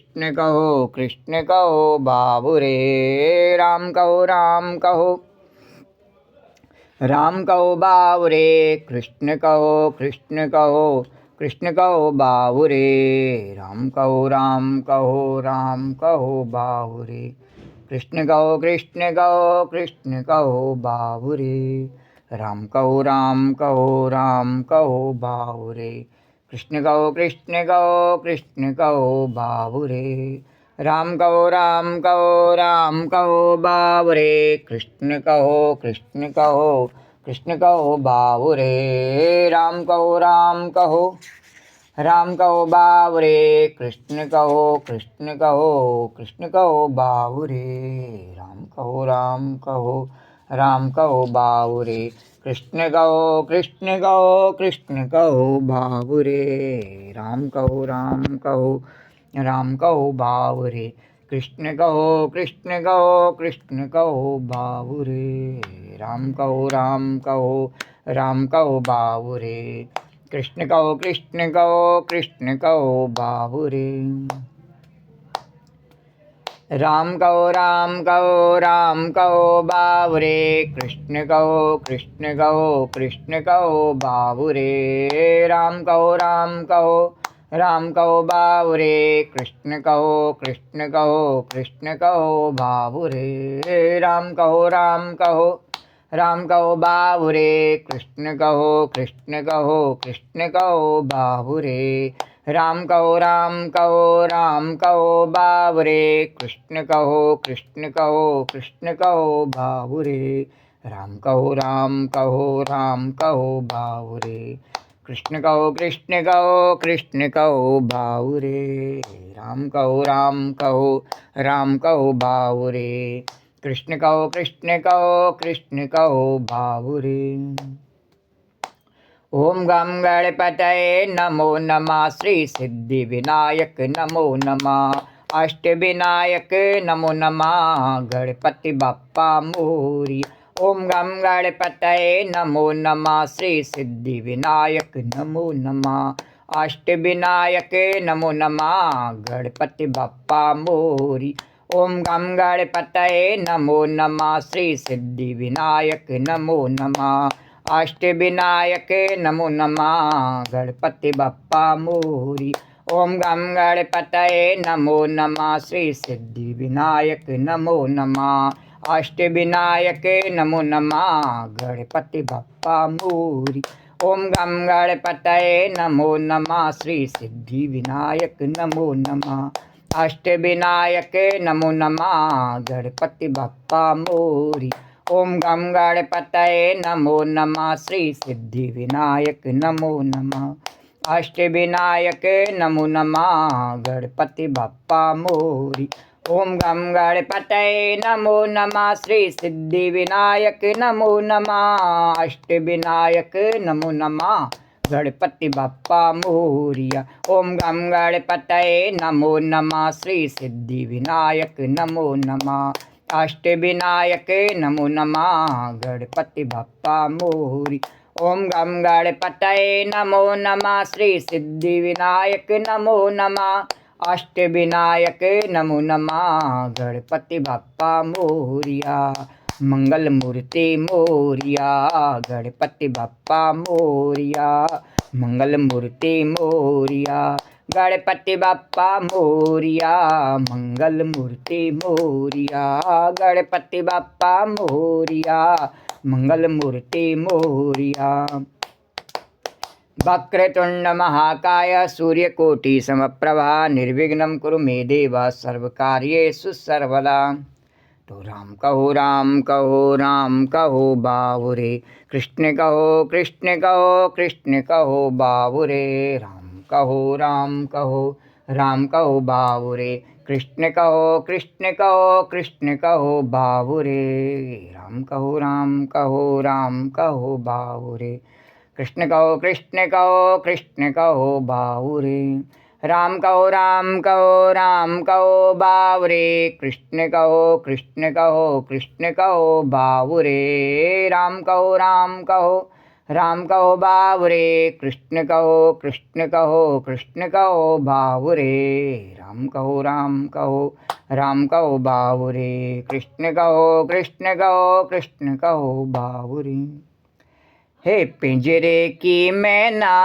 कृष्ण कहो बाबुरे, राम कहो राम कहो, राम कहो बाबुरे, कृष्ण कहो कृष्ण कहो, कृष्ण कहो बाबुरे, राम कहो राम कहो, राम कहो बाबुरे, कृष्ण कहो कृष्ण कहो, कृष्ण कहो बाबुरे, राम कहो राम कहो, राम कहो बाबुरे, कृष्ण कहो कृष्ण कहो, कृष्ण कहो बाबुरे, राम कहो राम कहो, राम कहो बाबुरे, कृष्ण कहो कृष्ण कहो, कृष्ण कहो बाबुरे, राम कहो राम कहो, राम कहो बाबुरे, कृष्ण कहो कृष्ण कहो, कृष्ण कहो बाबुरे, राम कहो राम कहो, राम कहो बाबुरे, कृष्ण कहो कृष्ण कहो, कृष्ण कहो बाबुरे, राम कहो राम कहो, राम कहो बाबुरे, कृष्ण कहो कृष्ण कहो, कृष्ण कहो बाबुरे, राम कहो राम कहो, राम कहो बाबुरे, कृष्ण कहो कृष्ण कहो, कृष्ण कहो बाबुरे, राम कहो राम कहो, राम कहो बाबुरे, कृष्ण कहो कृष्ण कहो, कृष्ण कहो बाबुरे, राम कहो राम कहो, राम कहो बाबुरे, कृष्ण कहो कृष्ण कहो, कृष्ण कहो बाबुरे, राम कहो राम कहो, राम कहो बाबुरे, कृष्ण कहो कृष्ण कहो, कृष्ण कहो बाबुरे, राम कहो राम कहो, राम कहो बाबुरे, कृष्ण कहो कृष्ण कहो, कृष्ण कहो बाबुरे, राम कहो राम कहो, राम कहो बाबुरे, कृष्ण कहो कृष्ण कहो, कृष्ण कहो बाबुरे, राम कहो राम कहो, राम कहो बाबुरे, कृष्ण कहो कृष्ण कहो, कृष्ण कहो बाबुरे, ओम गम गणपतये नमो नमः, श्री सिद्धि विनायक नमो नमः, अष्ट विनायक नमो नमः, गणपति बप्पा मोरी। ओम गम गणपतये नमो नमः, श्री सिद्धि विनायक नमो नमः, अष्ट विनायक नमो नमः, गणपति बप्पा मोरी। ओम गम गणपतये नमो नमः, श्री सिद्धि विनायक नमो नमः, अष्ट विनायक नमो नमः, गणपति बप्पा मोरी। ओम गम गणपतये नमो नमः, श्री सिद्धि विनायक नमो नमः, अष्ट विनायक नमो नमः, गणपति बप्पा मोरी। ओम गम गणपतये नमो नमः, श्री सिद्धि विनायक नमो नमः, अष्ट विनायक नमो नमः, गणपति बप्पा मोरी। ओम गम गणपतये नमो नमः, श्री सिद्धि विनायक नमो नमः, अष्ट विनायक नमो नमः, गणपति बप्पा मोरी। ओम गम गणपतये नमो नमः, श्री सिद्धि विनायक नमो नमः, अष्ट विनायक नमो नमः, गणपति बप्पा मोरिया। ओम गम गणपतये नमो नमः, श्री सिद्धि विनायक नमो नमः, अष्ट विनायक नमो नमः, गणपति बप्पा मोरी। ओम गम गणपतये नमो नमः, श्री सिद्धि विनायक नमो नमः, अष्ट विनायक नमो नमः, गणपति बप्पा मोरिया। मंगल मूर्ति मोरिया, गणपति बप्पा मोरिया, मंगल मूर्ति मोरिया, गणपति बप्पा मोरिया, मंगल मूर्ति मोरिया, गणपति बप्पा मोरिया, मंगल मूर्ति मोरिया। वक्रतुंड महाकाय सूर्यकोटि समप्रभा, निर्विघ्नं कुरु मे देव, सर्वकार्येषु सर्वदा। तो राम कहो राम कहो, राम कहो बाबुरे, कृष्ण कहो कृष्ण कहो, कृष्ण कहो बाबुरे, राम कहो राम कहो, राम कहो बाबुरे, कृष्ण कहो कृष्ण कहो, कृष्ण कहो बाबुरे, राम कहो राम कहो, राम कहो बाबुरे, कृष्ण कहो कृष्ण कहो, कृष्ण कहो बाबुरे, राम कहो राम कहो, राम कहो बाबुरे, कृष्ण कहो कृष्ण कहो, कृष्ण कहो बाबुरे, राम कहो राम कहो, राम कहो बाबुरे, कृष्ण कहो कृष्ण कहो, कृष्ण कहो बाबुरे, राम कहो राम कहो बाबुरे, कृष्ण कहो कृष्ण कहो, कृष्ण कहो बाबुरे। हे पिंजरे की मैना,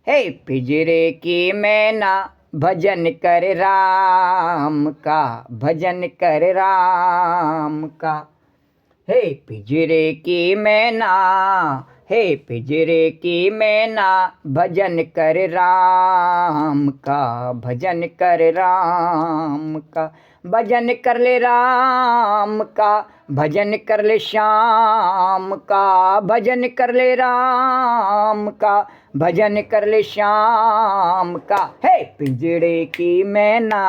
हे पिंजरे की मैना, भजन कर राम का, भजन कर राम का। हे पिंजरे की मैना, हे पिंजरे की मैना, भजन कर राम का, भजन कर राम का। भजन कर ले राम का, भजन कर ले श्याम का, भजन कर ले राम का, भजन कर ले श्याम का। हे पिंजरे की मैना,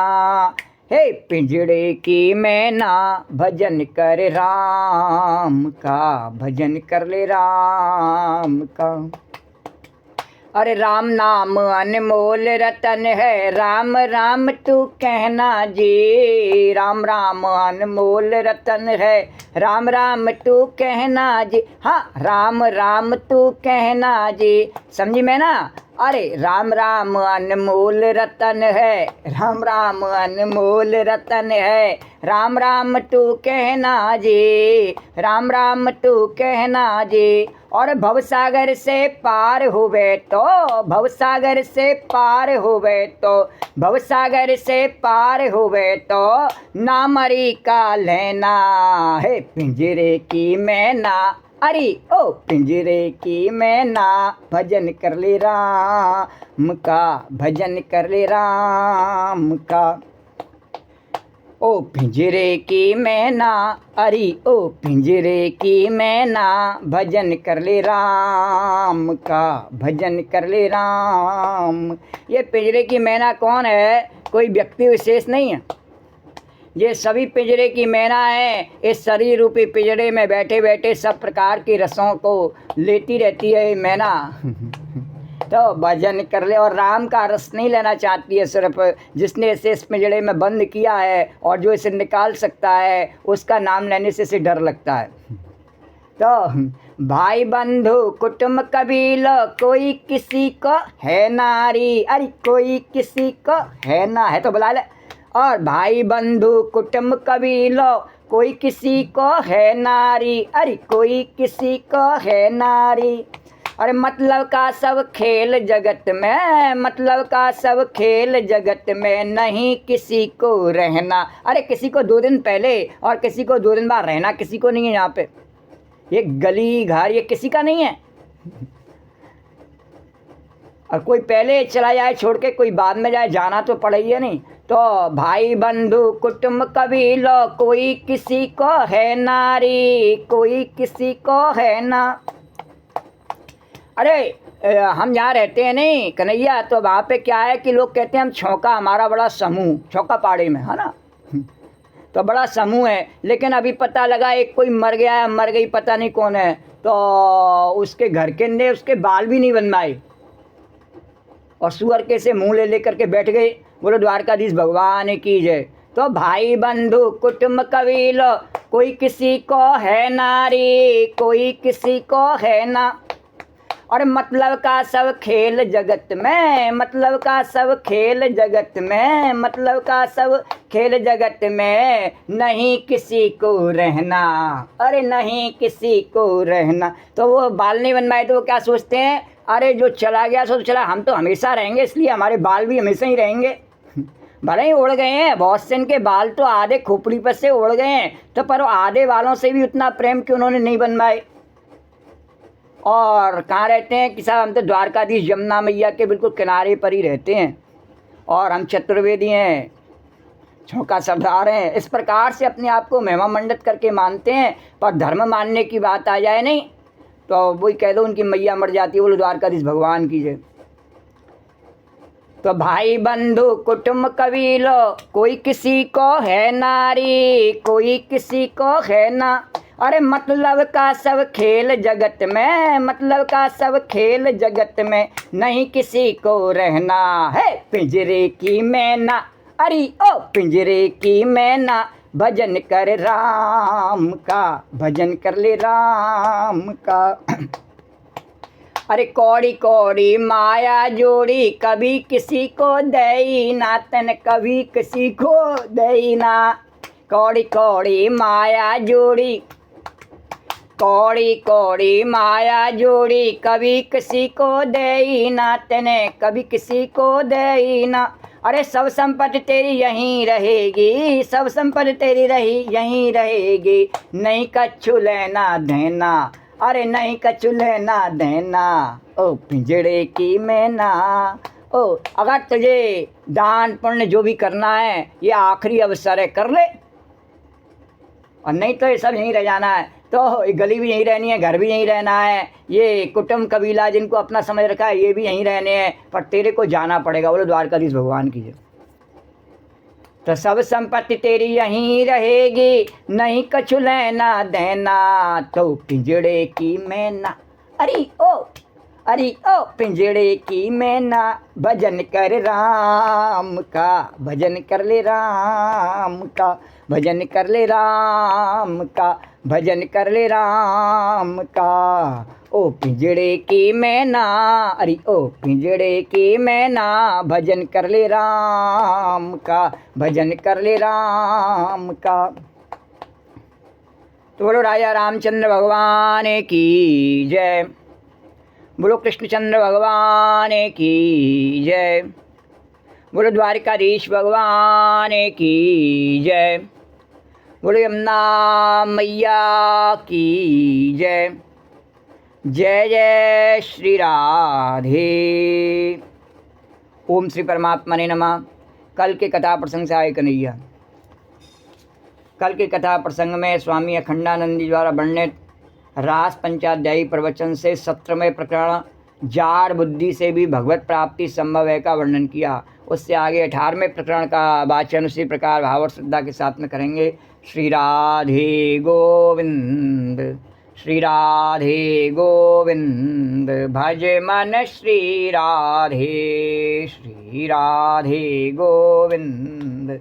हे पिंजड़े की मैना, भजन कर राम का, भजन कर ले राम का। अरे राम नाम अनमोल रतन है, राम राम तू कहना जी, राम राम अनमोल रतन है, राम राम तू कहना जी, हाँ राम राम तू कहना जी, समझी मैं ना। अरे राम राम अनमोल रतन है, राम राम अनमोल रतन है, राम राम तू कहना जी, राम राम तू कहना जी। और भवसागर से पार हुए तो, भवसागर से पार हुए तो, भवसागर से पार हुए तो, ना मरी का लेना। है पिंजरे की मैना, अरे ओ पिंजरे की मैना, भजन कर ले राम का, भजन कर ले राम का। ओ पिंजरे की मैना, अरे ओ पिंजरे की मैना, भजन कर ले राम का, भजन कर ले राम। ये पिंजरे की मैना कौन है? कोई व्यक्ति विशेष नहीं है, ये सभी पिंजरे की मैना है। इस शरीर रूपी पिंजरे में बैठे बैठे सब प्रकार की रसों को लेती रहती है ये मैना। तो भजन कर ले, और राम का रस नहीं लेना चाहती है सिर्फ। जिसने इसे इस पिंजड़े में बंद किया है और जो इसे निकाल सकता है, उसका नाम लेने से इसे डर लगता है। तो भाई बंधु कुटुंब कबीला, कोई किसी को है नारी, अरे कोई किसी को है ना, है तो बुला ले। और भाई बंधु कुटुंब कबीला, कोई किसी को है नारी, अरे कोई किसी को है नारी। अरे मतलब का सब खेल जगत में, मतलब का सब खेल जगत में, नहीं किसी को रहना। अरे किसी को 2 दिन पहले और किसी को 2 दिन बाद रहना किसी को नहीं है यहाँ पे। ये गली घर ये किसी का नहीं है। और कोई पहले चला जाए छोड़ के, कोई बाद में जाए, जाना तो पड़ेगा नहीं। तो भाई बंधु कुटुंब कबीला, कोई किसी को है नारी, कोई किसी को है ना। अरे हम जहाँ रहते हैं नहीं कन्हैया, तो वहाँ पे क्या है कि लोग कहते हैं हम छौका, हमारा बड़ा समूह छौका पाड़े में है ना, तो बड़ा समूह है। लेकिन अभी पता लगा एक कोई मर गया है, मर गई पता नहीं कौन है, तो उसके घर के ने उसके बाल भी नहीं बनवाए और सुअर के से मुँह ले लेकर के बैठ गए। बोलो द्वारकाधीश भगवान की जय। तो भाई बंधु कुटुंब कबीला, कोई किसी को है नारी, कोई किसी को है ना। और मतलब का सब खेल जगत में, मतलब का सब खेल जगत में, मतलब का सब खेल जगत में, नहीं किसी को रहना, अरे नहीं किसी को रहना। तो वो बाल नहीं बनवाए तो वो क्या सोचते हैं, अरे जो चला गया सो चला, हम तो हमेशा रहेंगे, इसलिए हमारे बाल भी हमेशा ही रहेंगे। भले ही उड़ गए हैं, बहुत से इनके बाल तो आधे खोपड़ी पर से उड़ गए हैं, तो पर आधे बालों से भी उतना प्रेम क्यों उन्होंने नहीं बनवाए। और कहाँ रहते हैं कि साहब, हम तो द्वारकाधीश यमुना मैया के बिल्कुल किनारे पर ही रहते हैं, और हम चतुर्वेदी हैं, छौका सरदार हैं। इस प्रकार से अपने आप को महिमा मंडित करके मानते हैं। पर धर्म मानने की बात आ जाए नहीं तो वही कह दो उनकी मैया मर जाती है। बोलो द्वारकाधीश भगवान की जय। तो भाई बंधु कुटुंब कबीलो, कोई किसी को है नारी, कोई किसी को है ना। अरे मतलब का सब खेल जगत में, मतलब का सब खेल जगत में, नहीं किसी को रहना है पिंजरे की मैना। अरे ओ पिंजरे की मैना, भजन कर राम का, भजन कर ले राम का। अरे कौड़ी कौड़ी माया जोड़ी, कभी किसी को दई ना तन, कभी किसी को दई ना। कौड़ी कौड़ी माया जोड़ी, कौड़ी कौड़ी माया जोड़ी, कभी किसी को दई ना तने, कभी किसी को दई ना। अरे सब संपत्ति तेरी यहीं रहेगी, सब संपत्ति तेरी यहीं रहेगी, नहीं कछु लेना देना, अरे नहीं कछु लेना देना, ओ पिंजड़े की मैना। ओ अगर तुझे दान पुण्य जो भी करना है ये आखिरी अवसर है, कर ले, और नहीं तो ये सब यहीं रह जाना है। तो गली भी यहीं रहनी है, घर भी यहीं रहना है, ये कुटुंब कबीला जिनको अपना समझ रखा है ये भी यहीं रहने हैं, पर तेरे को जाना पड़ेगा। बोलो द्वारकाधीश भगवान की जय। तो सब संपत्ति तेरी यहीं रहेगी, नहीं कछु लेना देना, तो पिंजड़े की मैना। अरे ओ पिंजड़े की मैना, भजन कर राम का, भजन कर ले राम का, भजन कर ले राम का, भजन कर ले राम का। ओ पिंजड़े की मैना, अरे ओ पिंजड़े की मैना, भजन कर ले राम का, भजन कर ले राम का। तो बोलो राजा रामचंद्र भगवान की जय, बोलो कृष्णचंद्र भगवान की जय, बोलो द्वारकाधीश भगवान की जय, बोलो यमुना मैया की जय। जय जय श्री राधे। ओम श्री परमात्मा ने नमः। कल के कथा प्रसंग से आए कन्हैया। कल के कथा प्रसंग में स्वामी अखंडानंद जी द्वारा वर्णित रास पंचाध्यायी प्रवचन से 17वें प्रकरण जार बुद्धि से भी भगवत प्राप्ति संभव है का वर्णन किया। उससे आगे 18वें प्रकरण का वाचन उसी प्रकार भाव और श्रद्धा के साथ में करेंगे। श्री राधे गोविंद, श्री राधे गोविंद, भज मन श्री राधे, श्री राधे गोविंद,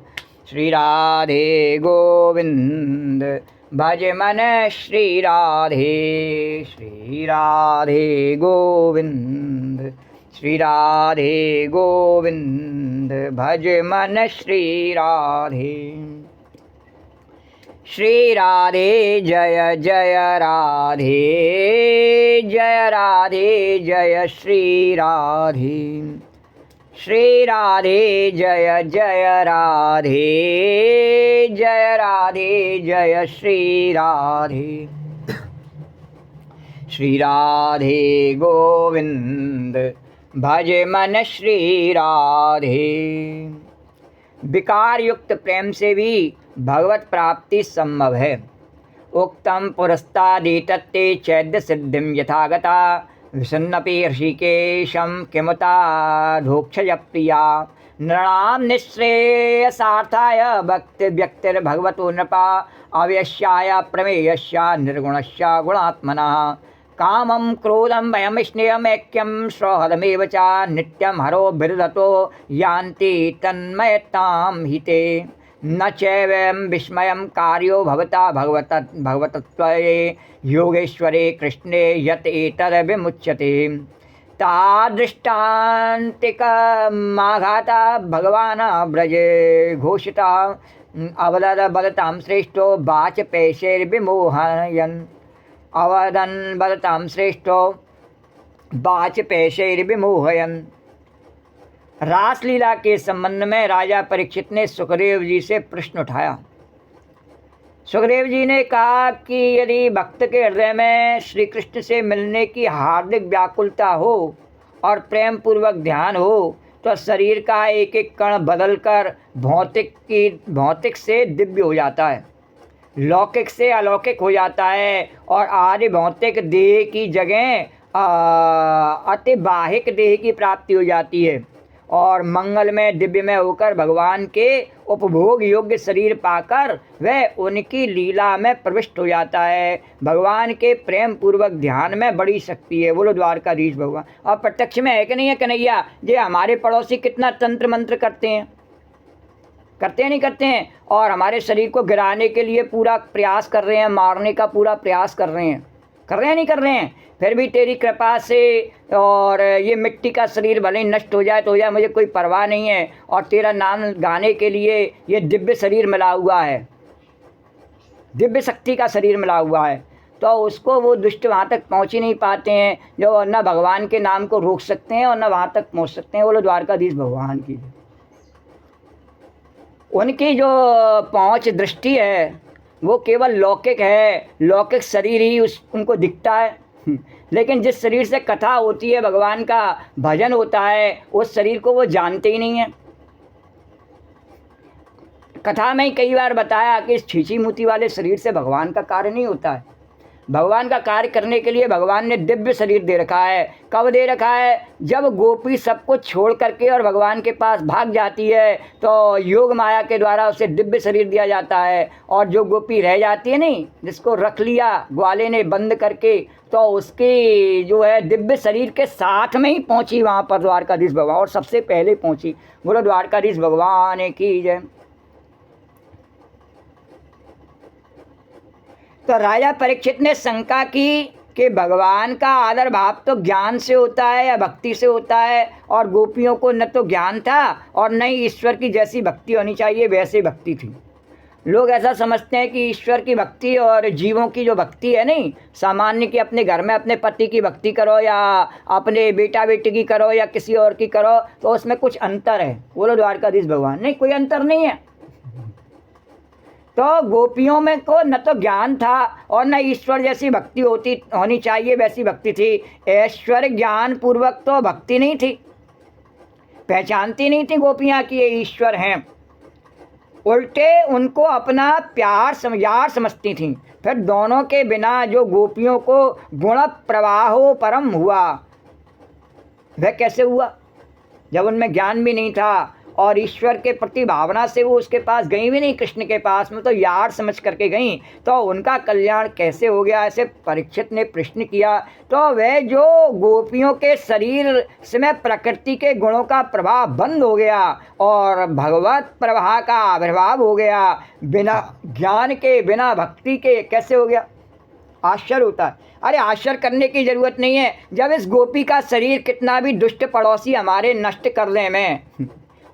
श्री राधे गोविंद, भज मन श्री राधे, श्री राधे गोविंद, श्री राधे गोविंद, भज मन श्री राधे। श्री राधे जय जय राधे, जय राधे जय श्री राधे, श्री राधे जय जय राधे, जय राधे जय श्री राधे। श्री राधे गोविंद, भज मन श्री राधे। विकार युक्त प्रेम से भी भगवत प्राप्ति संभव है। उक्तम पुरस्तादितत्ते चैद्य सिद्धिं यथागता, विसन्नपि ऋषिकेशं किमुता धोक्षय प्रिया। नृणां निःश्रेयसार्थाय भक्ति व्यक्तिर्भगवतो नृपा, अव्यस्याय प्रमेयस्य निर्गुणस्य गुणात्मनः। कामं क्रोधं भयं स्नेहम् ऐक्यं सौहृदमेव च, नित्यं हरो बिरुदतो यान्ति तन्मयतां हिते। न चैवं विस्मयं कार्यो भवता भगवतत्त्वे, योगेश्वरे कृष्णे यत् एतद् विमुच्यते। तादृष्टान्तिकमाघाता भगवान् ब्रजे घोषिता, अवदद बदतां श्रेष्ठो वाचपैशैर्विमोहयन्, अवदन् बदतां श्रेष्ठो वाचपैशैर्विमोहयन्। रासलीला के संबंध में राजा परीक्षित ने सुखदेव जी से प्रश्न उठाया। सुखदेव जी ने कहा कि यदि भक्त के हृदय में श्री कृष्ण से मिलने की हार्दिक व्याकुलता हो और प्रेम पूर्वक ध्यान हो तो शरीर का एक एक कण बदलकर भौतिक से दिव्य हो जाता है, लौकिक से अलौकिक हो जाता है, और आदि भौतिक देह की जगह अतिबाहिक देह की प्राप्ति हो जाती है, और मंगल में दिव्य में होकर भगवान के उपभोग योग्य शरीर पाकर वह उनकी लीला में प्रविष्ट हो जाता है। भगवान के प्रेम पूर्वक ध्यान में बड़ी शक्ति है। बोलो द्वारकाधीश भगवान। और प्रत्यक्ष में है कि नहीं है कन्हैया? ये हमारे पड़ोसी कितना तंत्र मंत्र करते हैं, नहीं करते हैं, और हमारे शरीर को गिराने के लिए पूरा प्रयास कर रहे हैं, मारने का पूरा प्रयास कर रहे हैं, कर रहे हैं नहीं कर रहे हैं, फिर भी तेरी कृपा से और ये मिट्टी का शरीर भले ही नष्ट हो जाए तो हो जाए, मुझे कोई परवाह नहीं है, और तेरा नाम गाने के लिए ये दिव्य शरीर मिला हुआ है, दिव्य शक्ति का शरीर मिला हुआ है, तो उसको वो दुष्ट वहाँ तक पहुँच ही नहीं पाते हैं, जो न भगवान के नाम को रोक सकते हैं और न वहाँ तक पहुँच सकते हैं। बोलो द्वारकाधीश भगवान की। उनकी जो पहुँच दृष्टि है वो केवल लौकिक है, लौकिक शरीर ही उनको दिखता है। लेकिन जिस शरीर से कथा होती है, भगवान का भजन होता है, उस शरीर को वो जानते ही नहीं है। कथा में ही कई बार बताया कि इस छींची मूती वाले शरीर से भगवान का कार्य नहीं होता है। भगवान का कार्य करने के लिए भगवान ने दिव्य शरीर दे रखा है। कब दे रखा है? जब गोपी सब कुछ छोड़ करके और भगवान के पास भाग जाती है तो योग माया के द्वारा उसे दिव्य शरीर दिया जाता है। और जो गोपी रह जाती है नहीं, जिसको रख लिया ग्वाले ने बंद करके, तो उसकी जो है दिव्य शरीर के साथ में ही पहुंची वहाँ पर द्वारकाधीश भगवान, और सबसे पहले पहुंची। बोलो द्वारकाधीश भगवान की जय। तो राजा परीक्षित ने शंका की कि भगवान का आदर भाव तो ज्ञान से होता है या भक्ति से होता है, और गोपियों को न तो ज्ञान था और न ही ईश्वर की जैसी भक्ति होनी चाहिए वैसे भक्ति थी। लोग ऐसा समझते हैं कि ईश्वर की भक्ति और जीवों की जो भक्ति है नहीं, सामान्य की अपने घर में अपने पति की भक्ति करो या अपने बेटा बेटी की करो या किसी और की करो, तो उसमें कुछ अंतर है। बोलो द्वारकाधीश भगवान। नहीं, कोई अंतर नहीं है। तो गोपियों में को न तो ज्ञान था और न ईश्वर जैसी भक्ति होनी चाहिए वैसी भक्ति थी। ऐश्वर्य ज्ञान पूर्वक तो भक्ति नहीं थी, पहचानती नहीं थी गोपियाँ कि ये ईश्वर हैं। उल्टे उनको अपना यार समझती थीं। फिर दोनों के बिना जो गोपियों को गुण प्रवाहो परम हुआ, वह कैसे हुआ? जब उनमें ज्ञान भी नहीं था और ईश्वर के प्रति भावना से वो उसके पास गई भी नहीं, कृष्ण के पास में तो यार समझ करके गई, तो उनका कल्याण कैसे हो गया? ऐसे परीक्षित ने प्रश्न किया। तो वह जो गोपियों के शरीर में प्रकृति के गुणों का प्रभाव बंद हो गया और भगवत प्रवाह का आविर्भाव हो गया, बिना ज्ञान के बिना भक्ति के कैसे हो गया? आश्चर्य होता है। अरे आश्चर्य करने की ज़रूरत नहीं है। जब इस गोपी का शरीर कितना भी दुष्ट पड़ोसी हमारे नष्ट कर ले में,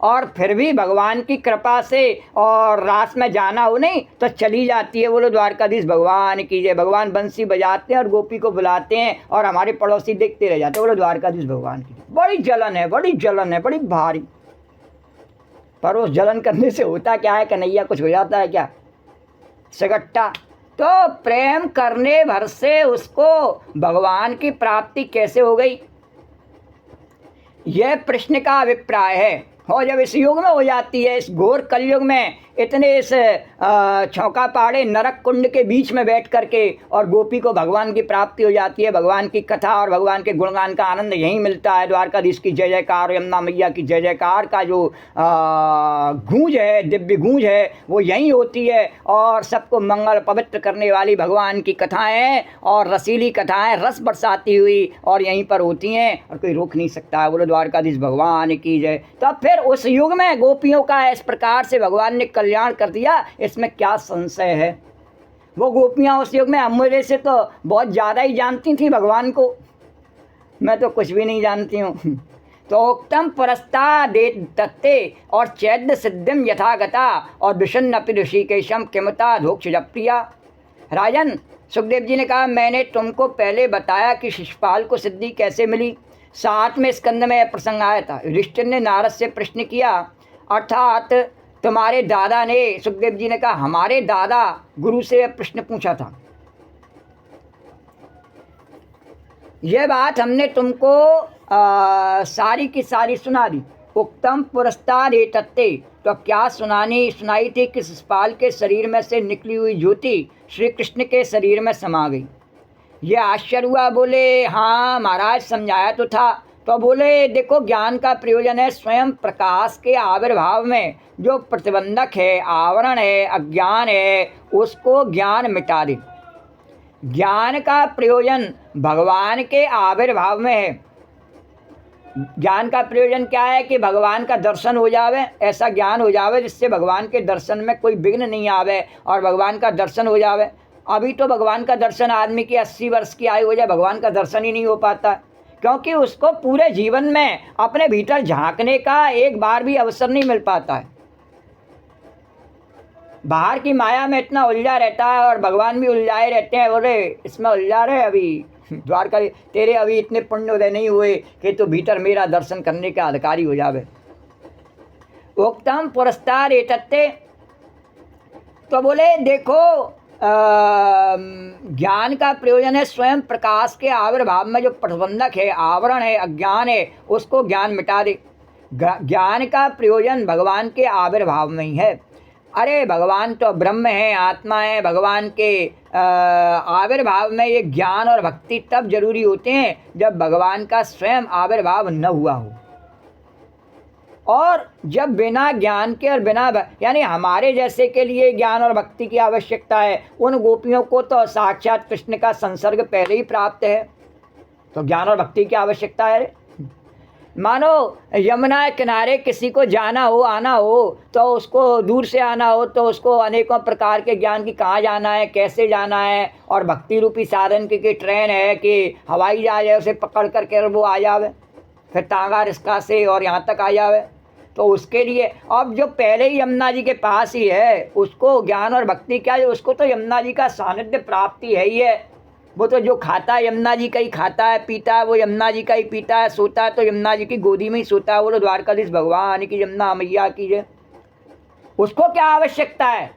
और फिर भी भगवान की कृपा से और रास में जाना हो नहीं तो चली जाती है। बोलो द्वारकाधीश भगवान की जय। भगवान बंसी बजाते हैं और गोपी को बुलाते हैं और हमारे पड़ोसी देखते रह जाते हैं। बोलो द्वारकाधीश भगवान की जय। बड़ी जलन है, बड़ी जलन है, बड़ी भारी। पर उस जलन करने से होता क्या है? कन्हैया कुछ हो जाता है क्या? सगट्टा। तो प्रेम करने भर से उसको भगवान की प्राप्ति कैसे हो गई? यह प्रश्न का अभिप्राय है। और जब इस युग में हो जाती है, इस घोर कलयुग में, इतने इस छौका पाड़े नरक कुंड के बीच में बैठ करके और गोपी को भगवान की प्राप्ति हो जाती है। भगवान की कथा और भगवान के गुणगान का आनंद यहीं मिलता है। द्वारकाधीश की जय जयकार, यमुना मैया की जय जयकार का जो गूंज है, दिव्य गूंज है, वो यहीं होती है। और सबको मंगल पवित्र करने वाली भगवान की कथाएँ और रसीली कथाएँ रस बरसाती हुई और यहीं पर होती हैं और कोई रोक नहीं सकता है। बोलो द्वारकाधीश भगवान की जय। तो फिर उस युग में गोपियों का इस प्रकार से भगवान ने कल्याण कर दिया, इसमें क्या संशय है? वो गोपियाँ उस युग में मुझे से तो बहुत ज़्यादा ही जानती थी भगवान को, मैं तो कुछ भी नहीं जानती हूँ। तो उक्तम पुरस्ता दे तत्ते और चैद्य सिद्धिम यथागता और विषन्नपि ऋषिकेशम किमता धोक्ष प्रिया। राजन, सुखदेव जी ने कहा, मैंने तुमको पहले बताया कि शिशुपाल को सिद्धि कैसे मिली। 7वें स्कंद में यह प्रसंग आया था। युधिष्ठिर ने नारद से प्रश्न किया, अर्थात तुम्हारे दादा ने, सुखदेव जी ने कहा हमारे दादा गुरु से यह प्रश्न पूछा था। यह बात हमने तुमको सारी की सारी सुना दी। उक्तम पुरस्ताद एतत्ते, तो क्या सुनाई थी कि शिशुपाल के शरीर में से निकली हुई ज्योति श्री कृष्ण के शरीर में समा गई। ये आश्चर्य हुआ। बोले हाँ महाराज, समझाया तो था। तो बोले देखो, ज्ञान का प्रयोजन है स्वयं प्रकाश के आविर्भाव में जो प्रतिबंधक है, आवरण है, अज्ञान है, उसको ज्ञान मिटा दे। ज्ञान का प्रयोजन भगवान के आविर्भाव में है। ज्ञान का प्रयोजन क्या है? कि भगवान का दर्शन हो जावे, ऐसा ज्ञान हो जावे जिससे भगवान के दर्शन में कोई विघ्न नहीं आवे और भगवान का दर्शन हो जावे। अभी तो भगवान का दर्शन आदमी की 80 वर्ष की आयु हो जाए भगवान का दर्शन ही नहीं हो पाता, क्योंकि उसको पूरे जीवन में अपने भीतर झांकने का एक बार भी अवसर नहीं मिल पाता है। बाहर की माया में इतना उलझा रहता है और भगवान भी उलझाए रहते हैं, बोले इसमें उलझा रहे अभी द्वारका तेरे अभी इतने पुण्य उदय नहीं हुए कि तो भीतर मेरा दर्शन करने का अधिकारी हो जावे। उक्तम पुरस्तार एतत्ते, तो बोले देखो ज्ञान का प्रयोजन है स्वयं प्रकाश के आविर्भाव में जो प्रतिबंधक है, आवरण है, अज्ञान है, उसको ज्ञान मिटा दे। ज्ञान का प्रयोजन भगवान के आविर्भाव में ही है। अरे भगवान तो ब्रह्म है, आत्मा है, भगवान के आविर्भाव में ये ज्ञान और भक्ति तब जरूरी होते हैं जब भगवान का स्वयं आविर्भाव न हुआ हो, और जब बिना ज्ञान के और बिना यानी हमारे जैसे के लिए ज्ञान और भक्ति की आवश्यकता है। उन गोपियों को तो साक्षात कृष्ण का संसर्ग पहले ही प्राप्त है, तो ज्ञान और भक्ति की आवश्यकता है। मानो यमुना किनारे किसी को जाना हो, आना हो, तो उसको दूर से आना हो तो उसको अनेकों प्रकार के ज्ञान की कहाँ जाना है, कैसे जाना है, और भक्ति रूपी साधन की ट्रेन है कि हवाई जहाज है, उसे पकड़ करके वो आ जावे, फिर तांगा रिस्का से और यहाँ तक आ जावे। तो उसके लिए अब जो पहले ही यमुना जी के पास ही है उसको ज्ञान और भक्ति क्या है, उसको तो यमुना जी का सानिध्य प्राप्ति है ही है। वो तो जो खाता है यमुना जी का ही खाता है, पीता है वो यमुना जी का ही पीता है, सोता है तो यमुना जी की गोदी में ही सोता है। वो तो द्वारकाधीश भगवान की यमुना मैया की जय। उसको क्या आवश्यकता है,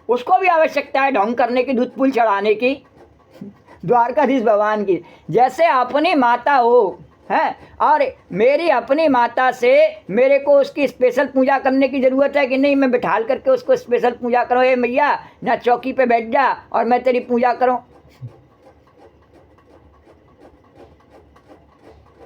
उसको भी आवश्यकता है ढोंग करने की, दूध पुल चढ़ाने की, द्वारकाधीश भगवान की। जैसे अपनी माता हो है, और मेरी अपनी माता से मेरे को उसकी स्पेशल पूजा करने की ज़रूरत है कि नहीं, मैं बिठाल करके उसको स्पेशल पूजा करो, ए मैया ना चौकी पे बैठ जा और मैं तेरी पूजा करूं,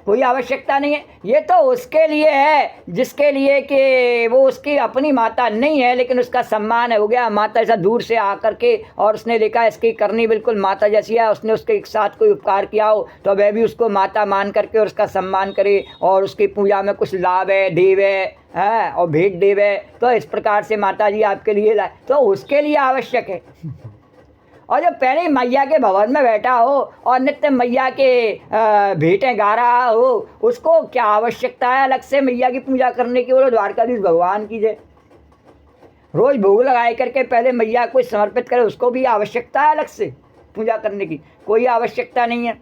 कोई आवश्यकता नहीं है। ये तो उसके लिए है जिसके लिए कि वो उसकी अपनी माता नहीं है लेकिन उसका सम्मान है, हो गया माता ऐसा दूर से आकर के, और उसने देखा इसकी करनी बिल्कुल माता जैसी है, उसने उसके साथ कोई उपकार किया हो तो वह भी उसको माता मान करके और उसका सम्मान करे और उसकी पूजा में कुछ लाभ है, देवे है और भेंट देवे। तो इस प्रकार से माता जी आपके लिए लाए, तो उसके लिए आवश्यक है। और जो पहले मैया के भवन में बैठा हो और नित्य मैया के भेंटें गा रहा हो, उसको क्या आवश्यकता है अलग से मैया की पूजा करने की। बोलो द्वारकाधीश भगवान की जय। रोज भोग लगाए करके पहले मैया को समर्पित करे, उसको भी आवश्यकता है अलग से पूजा करने की, कोई आवश्यकता नहीं है।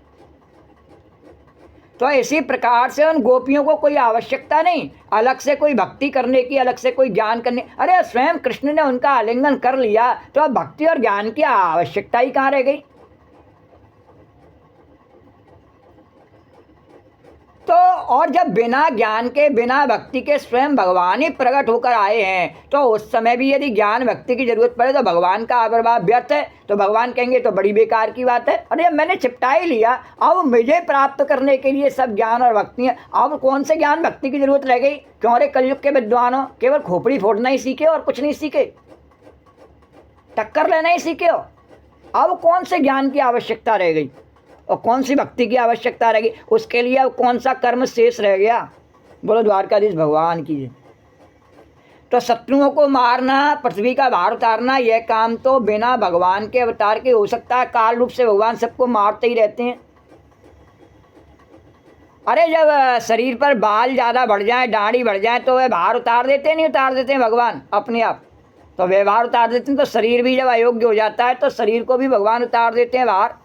तो इसी प्रकार से उन गोपियों को कोई आवश्यकता नहीं अलग से कोई भक्ति करने की, अलग से कोई ज्ञान करने। अरे स्वयं कृष्ण ने उनका आलिंगन कर लिया तो अब भक्ति और ज्ञान की आवश्यकता ही कहाँ रह गई। तो और जब बिना ज्ञान के बिना भक्ति के स्वयं भगवान ही प्रकट होकर आए हैं, तो उस समय भी यदि ज्ञान भक्ति की जरूरत पड़े तो भगवान का आविर्भाव व्यर्थ है। तो भगवान कहेंगे तो बड़ी बेकार की बात है। अरे अब मैंने चिपटा ही लिया, अब मुझे प्राप्त करने के लिए सब ज्ञान और भक्ति है, अब कौन से ज्ञान भक्ति की जरूरत रह गई। क्यों रे कलयुग के विद्वानों, केवल खोपड़ी फोड़ना ही सीखे और कुछ नहीं सीखे, टक्कर लेना ही सीखे हो। अब कौन से ज्ञान की आवश्यकता रह गई और कौन सी भक्ति की आवश्यकता रहेगी। उसके लिए अब कौन सा कर्म शेष रह गया। बोलो द्वारकाधीश भगवान की जय। तो शत्रुओं को मारना, पृथ्वी का भार उतारना, यह काम तो बिना भगवान के अवतार के हो सकता है। काल रूप से भगवान सबको मारते ही रहते हैं। अरे जब शरीर पर बाल ज़्यादा बढ़ जाए, दाढ़ी बढ़ जाए, तो वह भार उतार देते नहीं उतार देते हैं भगवान अपने आप। तो वह भार उतार देते हैं। तो शरीर भी जब अयोग्य हो जाता है तो शरीर को भी भगवान उतार देते हैं भार।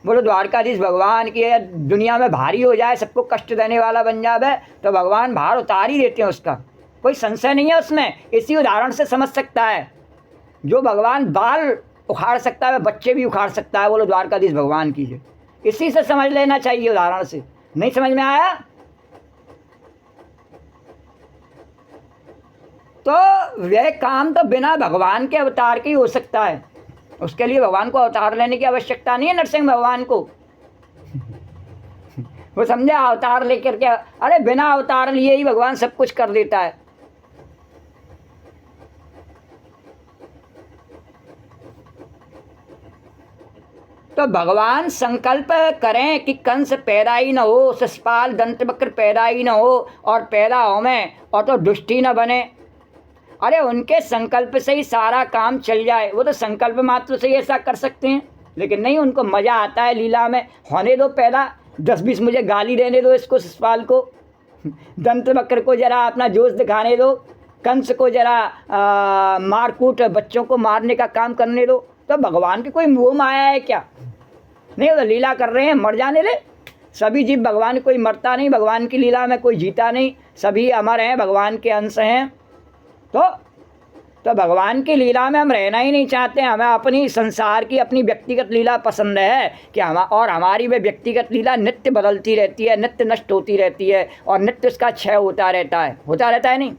बोलो द्वारकाधीश भगवान की। दुनिया में भारी हो जाए, सबको कष्ट देने वाला बन जाए, तो भगवान भार उतार ही देते हैं, उसका कोई संशय नहीं है उसमें। इसी उदाहरण से समझ सकता है, जो भगवान बाल उखाड़ सकता है वह बच्चे भी उखाड़ सकता है। बोलो द्वारकाधीश भगवान की जय। इसी से समझ लेना चाहिए, उदाहरण से। नहीं समझ में आया तो वह काम तो बिना भगवान के अवतार के ही हो सकता है। उसके लिए भगवान को अवतार लेने की आवश्यकता नहीं है। नरसिंह भगवान को वो समझे अवतार लेकर के, अरे बिना अवतार लिए ही भगवान सब कुछ कर देता है। तो भगवान संकल्प करें कि कंस पैदा ही न हो, शिशुपाल दंतवक्र पैदा ही न हो, और पैदा हो में और तो दुष्टि न बने। अरे उनके संकल्प से ही सारा काम चल जाए, वो तो संकल्प मात्र से ही ऐसा कर सकते हैं। लेकिन नहीं, उनको मज़ा आता है लीला में। होने दो पैदा, 10-20 मुझे गाली देने दो इसको, शिशुपाल को, दंत वक्र को जरा अपना जोश दिखाने दो, कंस को जरा मारकूट बच्चों को मारने का काम करने दो। तो भगवान की कोई मोह माया है क्या? नहीं, वो तो लीला कर रहे हैं, मर जाने दे। सभी जीव, भगवान कोई मरता नहीं, भगवान की लीला में कोई जीता नहीं, सभी अमर हैं, भगवान के अंश हैं। तो भगवान की लीला में हम रहना ही नहीं चाहते। हमें अपनी संसार की अपनी व्यक्तिगत लीला पसंद है कि और हमारी वे व्यक्तिगत लीला नित्य बदलती रहती है, नित्य नष्ट होती रहती है और नित्य उसका क्षय होता रहता है नहीं।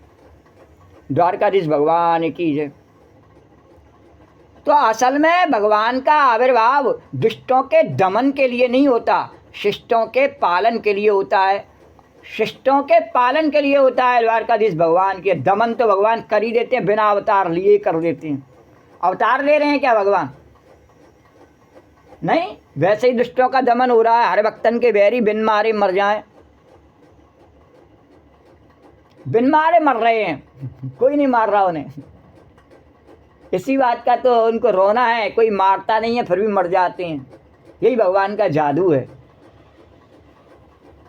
द्वारकाधीश भगवान की जय। तो असल में भगवान का आविर्भाव दुष्टों के दमन के लिए नहीं होता, शिष्टों के पालन के लिए होता है। शिष्टों के पालन के लिए होता है द्वारकाधीश भगवान के। दमन तो भगवान कर ही देते हैं, बिना अवतार लिए कर देते हैं। अवतार ले रहे हैं क्या भगवान? नहीं, वैसे ही दुष्टों का दमन हो रहा है। हर भक्तन के बैरी बिन मारे मर जाएं, बिन मारे मर रहे हैं, कोई नहीं मार रहा उन्हें। इसी बात का तो उनको रोना है, कोई मारता नहीं है फिर भी मर जाते हैं। यही भगवान का जादू है।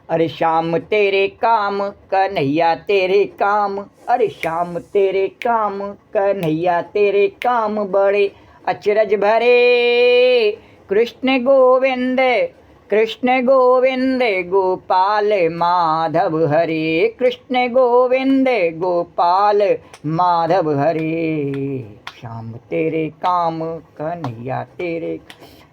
अरे श्याम तेरे काम कन्हैया तेरे काम, अरे श्याम तेरे काम कन्हैया तेरे काम, बड़े अचरज भरे कृष्ण गोविंद, कृष्ण गोविंद गोपाल माधव हरे, कृष्ण गोविंद गोपाल माधव हरे। श्याम तेरे काम कन्हैया तेरे।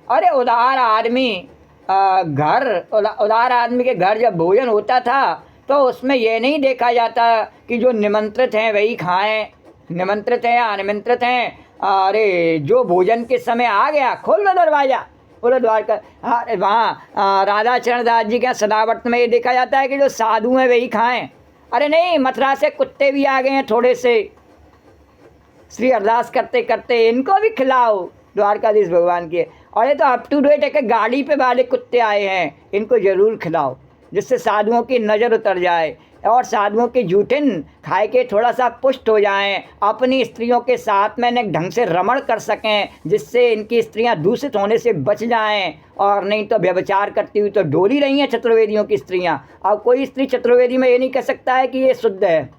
अरे उदार आदमी उदार आदमी के घर जब भोजन होता था तो उसमें यह नहीं देखा जाता कि जो निमंत्रित हैं वही खाएं, निमंत्रित हैं या अनिमंत्रित हैं। अरे जो भोजन के समय आ गया, खोल लो दरवाज़ा, बोलो द्वारका। अरे वहाँ राधा चरण दास जी के सदावर्त में ये देखा जाता है कि जो साधु हैं वही खाएं। अरे नहीं, मथुरा से कुत्ते भी आ गए हैं थोड़े से, श्री अरदास करते करते इनको भी खिलाओ, द्वारकाधीश भगवान के। और ये तो अप टू डेट है कि गाड़ी पे वाले कुत्ते आए हैं, इनको ज़रूर खिलाओ, जिससे साधुओं की नज़र उतर जाए और साधुओं की जूठिन खाए के थोड़ा सा पुष्ट हो जाएं, अपनी स्त्रियों के साथ में एक ढंग से रमण कर सकें, जिससे इनकी स्त्रियां दूषित होने से बच जाएं। और नहीं तो व्यभिचार करती हुई तो डोली रही हैं चतुर्वेदियों की स्त्रियां। अब कोई स्त्री चतुर्वेदी में ये नहीं कह सकता है कि ये शुद्ध है,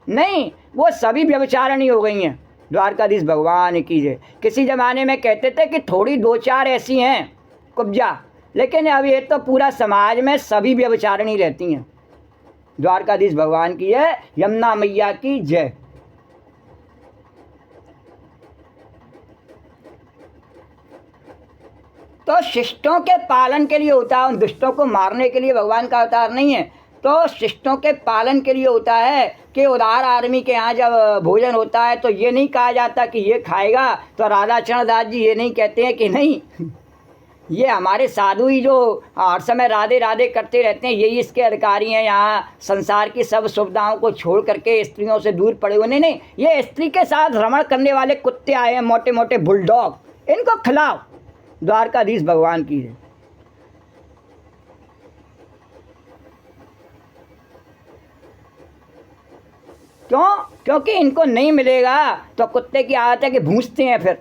नहीं, वो सभी व्यभिचारिणी हो गई हैं। द्वारकाधीश भगवान की जय। किसी ज़माने में कहते थे कि थोड़ी 2-4 ऐसी हैं कुब्जा, लेकिन अब ये तो पूरा समाज में सभी व्यभिचारिणी रहती हैं। द्वारकाधीश भगवान की जय, यमुना मैया की जय। तो शिष्टों के पालन के लिए होता है, उन दुष्टों को मारने के लिए भगवान का अवतार नहीं है। तो शिष्टों के पालन के लिए होता है कि उदार आदमी के यहाँ जब भोजन होता है तो ये नहीं कहा जाता कि ये खाएगा। तो राधा चरण दास जी ये नहीं कहते हैं कि नहीं, ये हमारे साधु ही जो हर समय राधे राधे करते रहते हैं, यही इसके अधिकारी हैं। यहाँ संसार की सब सुविधाओं को छोड़ करके स्त्रियों से दूर पड़े हुए। नहीं, ये स्त्री के साथ रमण करने वाले कुत्ते आए हैं, मोटे मोटे बुलडॉग, इनको खिलाओ। द्वारकाधीश भगवान की है। क्यों? क्योंकि इनको नहीं मिलेगा तो कुत्ते की आदत है कि भूंसते हैं, फिर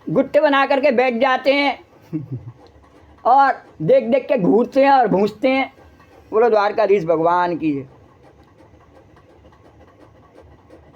गुट्टे बना करके बैठ जाते हैं और देख देख के घूरते हैं और भूंसते हैं। बोलो द्वारकाधीश भगवान की।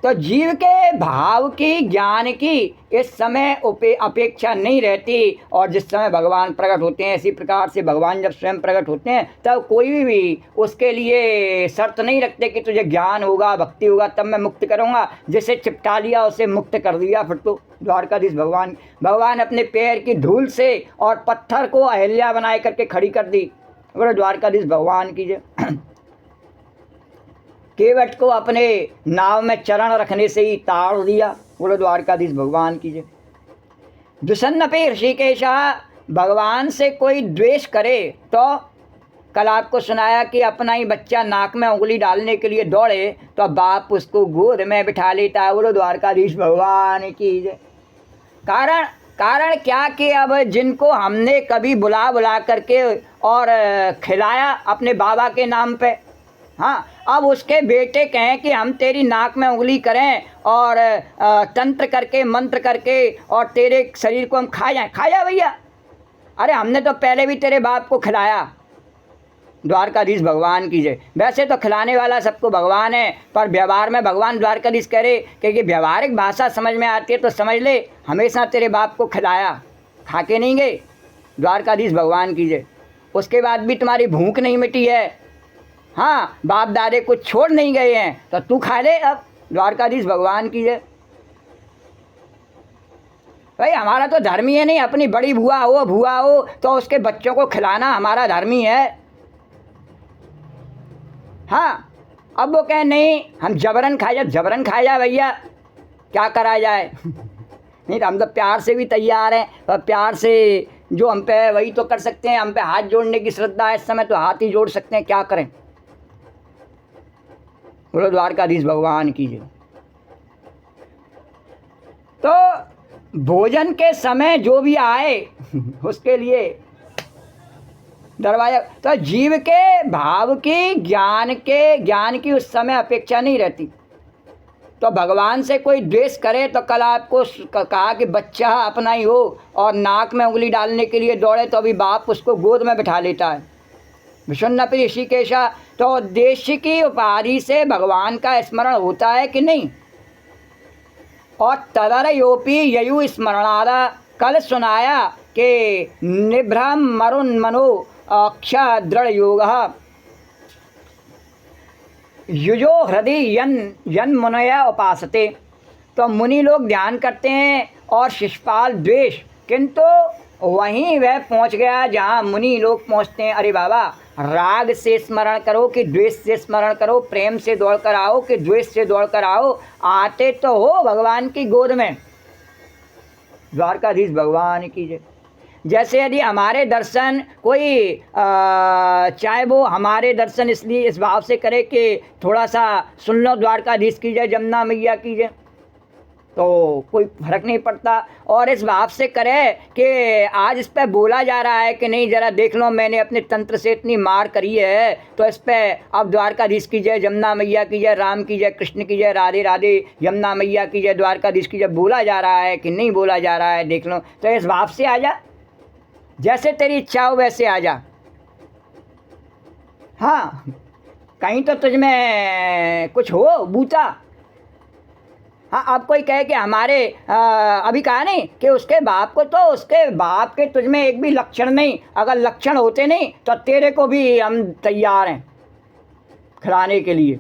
तो जीव के भाव की, ज्ञान की इस समय अपेक्षा नहीं रहती। और जिस समय भगवान प्रकट होते हैं, इसी प्रकार से भगवान जब स्वयं प्रकट होते हैं तब कोई भी उसके लिए शर्त नहीं रखते कि तुझे ज्ञान होगा, भक्ति होगा तब मैं मुक्त करूँगा। जिसे चिपटा लिया उसे मुक्त कर दिया। फिर तो द्वारकाधीश भगवान अपने पैर की धूल से और पत्थर को अहिल्या बनाए करके खड़ी कर दी। बोलो द्वारकाधीश भगवान की जय। केवट को अपने नाव में चरण रखने से ही ताड़ दिया। बोलो द्वारकाधीश भगवान की जय। दुसन्न पे ऋषिकेशा, भगवान से कोई द्वेष करे तो कल आपको सुनाया कि अपना ही बच्चा नाक में उंगली डालने के लिए दौड़े तो बाप उसको गोद में बिठा लेता है। बोलो द्वारकाधीश भगवान की जय। कारण क्या कि अब जिनको हमने कभी बुला करके और खिलाया अपने बाबा के नाम पे, हाँ, अब उसके बेटे कहें कि हम तेरी नाक में उंगली करें और तंत्र करके मंत्र करके और तेरे शरीर को हम खा जाएं, खा जा भैया। अरे हमने तो पहले भी तेरे बाप को खिलाया। द्वारकाधीश भगवान की जय। वैसे तो खिलाने वाला सबको भगवान है, पर व्यवहार में भगवान द्वारकाधीश कह रहे कि व्यवहारिक भाषा समझ में आती है तो समझ ले, हमेशा तेरे बाप को खिलाया, खा के नहीं गए। द्वारकाधीश भगवान की जय। उसके बाद भी तुम्हारी भूख नहीं मिटी है। हाँ, बाप दादे कुछ छोड़ नहीं गए हैं तो तू खा ले अब। द्वारकाधीश भगवान की जय। भाई हमारा तो धर्म ही है नहीं, अपनी बड़ी भूआ हो तो उसके बच्चों को खिलाना हमारा धर्म ही है। हाँ, अब वो कहें नहीं हम जबरन खाया जा भैया, क्या करा जाए। नहीं तो हम तो प्यार से भी तैयार हैं, और प्यार से जो हम पे है वही तो कर सकते हैं। हम पे हाथ जोड़ने की श्रद्धा है इस समय तो हाथ ही जोड़ सकते हैं, क्या करें। बोलो द्वारकाधीश भगवान की जय। तो भोजन के समय जो भी आए उसके लिए दरवाजा, तो जीव के भाव की ज्ञान की उस समय अपेक्षा नहीं रहती। तो भगवान से कोई द्वेष करे तो कल आपको कहा कि बच्चा अपना ही हो और नाक में उंगली डालने के लिए दौड़े तो अभी बाप उसको गोद में बिठा लेता है। विष्णुप्रिय ऋषिकेशा, तो उद्देश्य की उपाधि से भगवान का स्मरण होता है कि नहीं। और तदरयोपि ययु स्मरणादा, कल सुनाया कि निभ्रम मरुन मनो अक्षा दृढ़ योग युजो हृदय यन मुनया उपासते। तो मुनि लोग ध्यान करते हैं और शिषपाल द्वेष, किंतु वहीं वह पहुंच गया जहां मुनि लोग पहुंचते हैं। अरे बाबा, राग से स्मरण करो कि द्वेष से स्मरण करो, प्रेम से दौड़ कर आओ कि द्वेष से दौड़ कर आओ, आते तो हो भगवान की गोद में। द्वारकाधीश भगवान की जय। जैसे यदि हमारे दर्शन कोई चाहे वो हमारे दर्शन इसलिए इस भाव से करे कि थोड़ा सा सुन लो द्वारकाधीश की जय, जमुना मैया की जय, तो कोई फर्क नहीं पड़ता। और इस भाव से करे कि आज इस पर बोला जा रहा है कि नहीं ज़रा देख लो मैंने अपने तंत्र से इतनी मार करी है, तो इस पर अब द्वारकाधीश की जय, जमुना मैया की जय, राम की जय, कृष्ण की जय, राधे राधे, यमुना मैया की जय, द्वारकाधीश की जय बोला जा रहा है कि नहीं बोला जा रहा है, देख लो। तो इस भाव से आ जा, जैसे तेरी इच्छा हो वैसे आ जा। हाँ, कहीं तो तुझ में कुछ हो बूता। हाँ, अब कोई कहे कि हमारे अभी कहा नहीं कि उसके बाप को, तो उसके बाप के तुझ में एक भी लक्षण नहीं, अगर लक्षण होते नहीं तो तेरे को भी हम तैयार हैं खिलाने के लिए,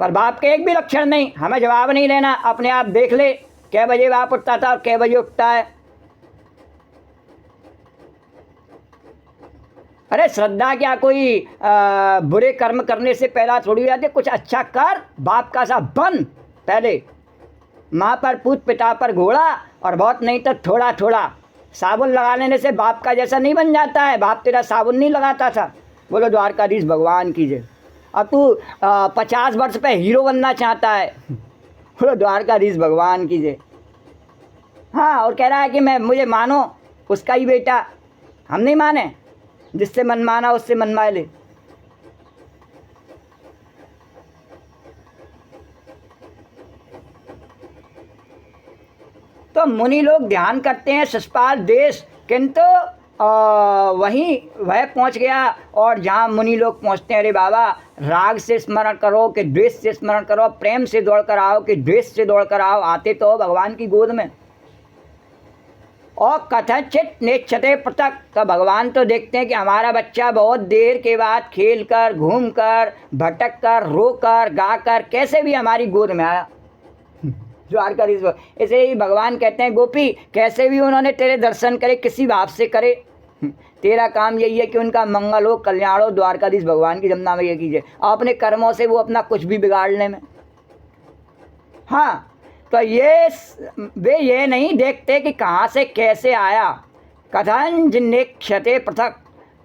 पर बाप के एक भी लक्षण नहीं। हमें जवाब नहीं लेना, अपने आप देख ले कै बजे बाप उठता था और कै बजे उठता है। अरे श्रद्धा क्या कोई बुरे कर्म करने से पहला थोड़ी हो जाती, कुछ अच्छा कर, बाप का सा बन पहले। माँ पर पूत, पिता पर घोड़ा, और बहुत नहीं तो थोड़ा थोड़ा साबुन लगा लेने से बाप का जैसा नहीं बन जाता है। बाप तेरा साबुन नहीं लगाता था। बोलो द्वारकाधीश भगवान की जय। अब तू 50 वर्ष पे हीरो बनना चाहता है। बोलो द्वारकाधीश भगवान की जय। हाँ, और कह रहा है कि मुझे मानो उसका ही बेटा। हम नहीं माने, जिससे मन माना उससे मनवा ले। तो मुनि लोग ध्यान करते हैं शिषपाल देश, किंतु वहीं वह पहुंच गया और जहां मुनि लोग पहुंचते हैं। अरे बाबा, राग से स्मरण करो कि द्वेष से स्मरण करो, प्रेम से दौड़ कर आओ कि द्वेष से दौड़ कर आओ, आते तो भगवान की गोद में। और कथनचित नेच्छते पृथक, तो भगवान तो देखते हैं कि हमारा बच्चा बहुत देर के बाद खेल कर, घूम कर, भटक कर, रो कर, गा कर, कैसे भी हमारी गोद में आया। द्वारकाधीश, ऐसे ही भगवान कहते हैं गोपी कैसे भी उन्होंने तेरे दर्शन करे, किसी भाव से करे, तेरा काम यही है कि उनका मंगल हो, कल्याण हो। द्वारकाधीश भगवान की जमुना मैया कीजिए। अपने कर्मों से वो अपना कुछ भी बिगाड़ने में। हाँ, तो वे ये नहीं देखते कि कहाँ से कैसे आया। कथन जिन्नेक्षते पृथक,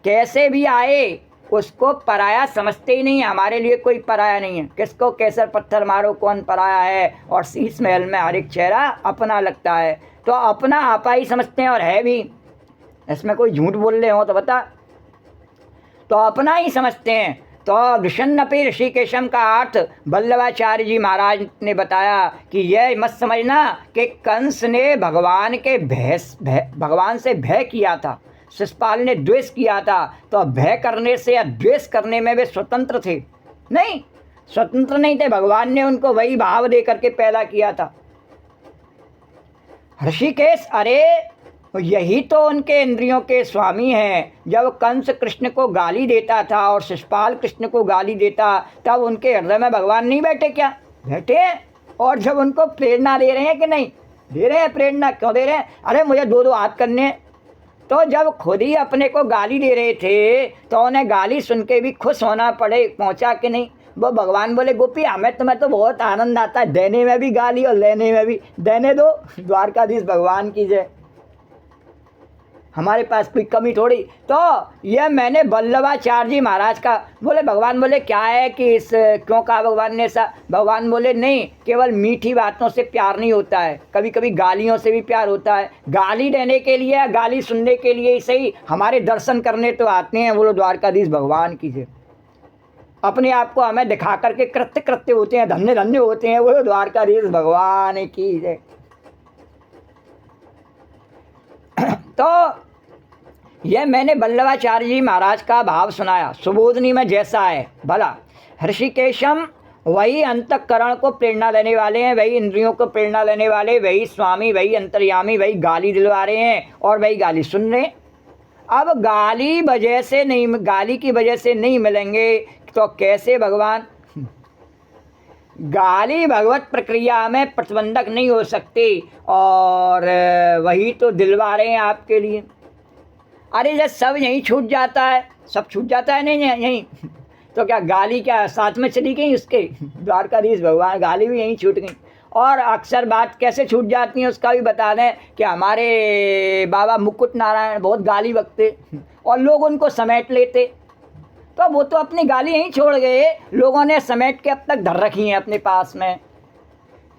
कैसे भी आए उसको पराया समझते ही नहीं। हमारे लिए कोई पराया नहीं है। किसको केसर पत्थर मारो कौन पराया है, और शीश महल में हर एक चेहरा अपना लगता है। तो अपना आपा ही समझते हैं, और है भी। इसमें कोई झूठ बोल रहे हो तो बता। तो अपना ही समझते हैं। तो विषन्नपि ऋषिकेशम का अर्थ वल्लभाचार्य जी महाराज ने बताया कि यह मत समझना कि कंस ने भगवान से भय किया था, शिशुपाल ने द्वेष किया था, तो भय करने से या द्वेष करने में वे स्वतंत्र थे? नहीं, स्वतंत्र नहीं थे। भगवान ने उनको वही भाव दे करके पैदा किया था। ऋषिकेश, अरे यही तो उनके इंद्रियों के स्वामी हैं। जब कंस कृष्ण को गाली देता था और शिशुपाल कृष्ण को गाली देता, तब उनके हृदय में भगवान नहीं बैठे क्या? बैठे हैं। और जब उनको प्रेरणा दे रहे हैं कि नहीं दे रहे हैं? प्रेरणा क्यों दे रहे हैं? अरे मुझे दो दो हाथ करने हैं। तो जब खुद ही अपने को गाली दे रहे थे तो उन्हें गाली सुन के भी खुश होना पहुँचा कि नहीं? वो भगवान बोले गोपी हमें तुम्हें तो बहुत आनंद आता है, देने में भी गाली और लेने में भी, देने दो। द्वारकाधीश भगवान की जय। हमारे पास कोई कमी थोड़ी। तो यह मैंने वल्लभाचार्य जी महाराज का बोले। भगवान बोले क्या है कि इस क्यों कहा भगवान ने ऐसा? भगवान बोले नहीं, केवल मीठी बातों से प्यार नहीं होता है, कभी कभी गालियों से भी प्यार होता है। गाली देने के लिए, गाली सुनने के लिए ही सही, हमारे दर्शन करने तो आते हैं। बोलो द्वारकाधीश भगवान की जय। अपने आप को हमें दिखा करके कृत्य कृत्य होते हैं, धन्य धन्य होते हैं। बोलो द्वारकाधीश भगवान की जय। तो यह मैंने वल्लभाचार्य जी महाराज का भाव सुनाया। सुबोधनी में जैसा है भला। ऋषिकेशम, वही अंतःकरण को प्रेरणा देने वाले हैं, वही इंद्रियों को प्रेरणा देने वाले, वही स्वामी, वही अंतर्यामी, वही गाली दिलवा रहे हैं और वही गाली सुन रहे हैं। अब गाली की वजह से नहीं मिलेंगे तो कैसे भगवान? गाली भगवत प्रक्रिया में प्रतिबंधक नहीं हो सकती, और वही तो दिलवा रहे हैं आपके लिए। अरे जब सब यहीं छूट जाता है, सब छूट जाता है नहीं यहीं, तो क्या गाली क्या साथ में चली गई उसके? द्वारकाधीश भगवान, गाली भी यहीं छूट गई। और अक्सर बात कैसे छूट जाती है उसका भी बता दें कि हमारे बाबा मुकुट नारायण बहुत गाली बकते और लोग उनको समेट लेते, तो वो तो अपनी गाली यहीं छोड़ गए, लोगों ने समेट के अब तक धर रखी हैं अपने पास में।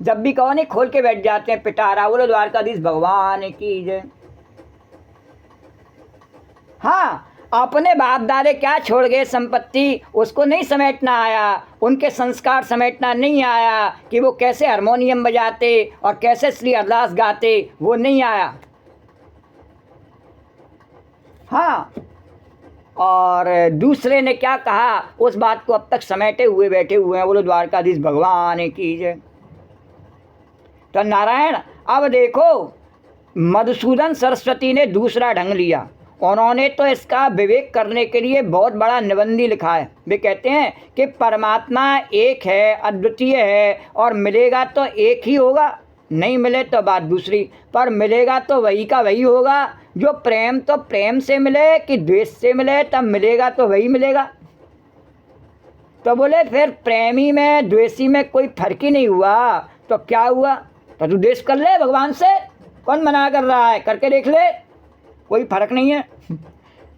जब भी कहो नहीं खोल के बैठ जाते हैं पिटारा। बोलो द्वारकाधीश भगवान की जय। हाँ, अपने बाप दादे क्या छोड़ गए संपत्ति, उसको नहीं समेटना आया, उनके संस्कार समेटना नहीं आया कि वो कैसे हारमोनियम बजाते और कैसे श्री हरदास गाते, वो नहीं आया। हाँ, और दूसरे ने क्या कहा उस बात को अब तक समेटे हुए बैठे हुए हैं। बोलो द्वारकाधीश भगवान की जय। तो नारायण, अब देखो मधुसूदन सरस्वती ने दूसरा ढंग लिया। उन्होंने तो इसका विवेक करने के लिए बहुत बड़ा निबंधी लिखा है। वे कहते हैं कि परमात्मा एक है, अद्वितीय है, और मिलेगा तो एक ही होगा, नहीं मिले तो बात दूसरी, पर मिलेगा तो वही का वही होगा। जो प्रेम तो प्रेम से मिले कि द्वेष से मिले, तब मिलेगा तो वही मिलेगा। तो बोले फिर प्रेमी में द्वेषी में कोई फर्क ही नहीं हुआ तो क्या हुआ? तो तू द्वेष कर ले भगवान से, कौन मना कर रहा है? करके देख ले, कोई फर्क नहीं है।